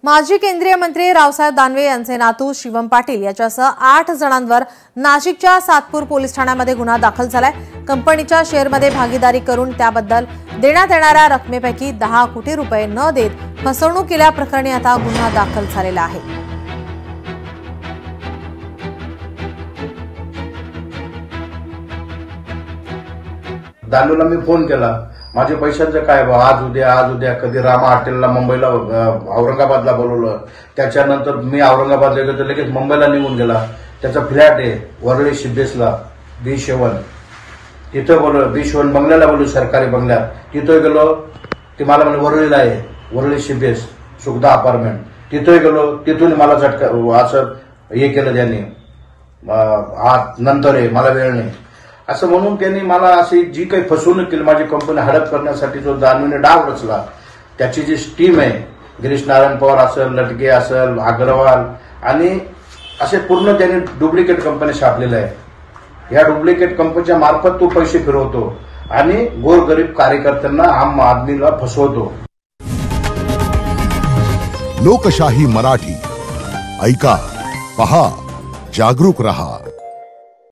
माजी केंद्रीय मंत्री रावसाहेब दानवे यांचे नातू शिवम पाटील याच्यासह 8 जणांवर नाशिकच्या सातपूर पोलीस ठाण्यामध्ये गुन्हा दाखल झालाय। कंपनीच्या शेअरमध्ये भागीदारी करून त्याबद्दल देण्यात येणाऱ्या रकमेपैकी 10 कोटी रुपये न देत फसवणूक केल्याप्रकरणी आता गुन्हा दाखल झालेला आहे। दानवेला मी फोन केला, माझे पैशांचं काय बा, आज उद्या कधी रामा हॉटेलला मुंबईला औरंगाबादला बोलवलं। त्याच्यानंतर मी औरंगाबादला गेलो तर लगेच मुंबईला निघून गेला। त्याचा फ्लॅट आहे वरळी शिबेसला B7, तिथं बोललो B7 बंगल्याला बोललो, सरकारी बंगल्यात तिथं गेलो। ते मला म्हणे वरळीला आहे, वरळी शिबेस सुखदा अपार्टमेंट, तिथं गेलो। तिथून मला झटका असं हे केलं त्यांनी, आज नंतर आहे मला वेळ नाही असं म्हणून त्यांनी मला अशी जी काही फसवणूक केली, माझी कंपनी हडप करण्यासाठी जो दानवेने डाव रचला, त्याची जी टीम आहे, गिरीश नारायण पवार असेल, लटके असेल, अग्रवाल आणि असे पूर्ण त्यांनी डुप्लिकेट कंपनी छापलेल्या आहे। या डुप्लिकेट कंपनीच्या मार्फत तो पैसे फिरवतो आणि गोरगरीब कार्यकर्त्यांना, आम आदमीला फसवतो। लोकशाही मराठी ऐका, पहा, जागरूक रहा।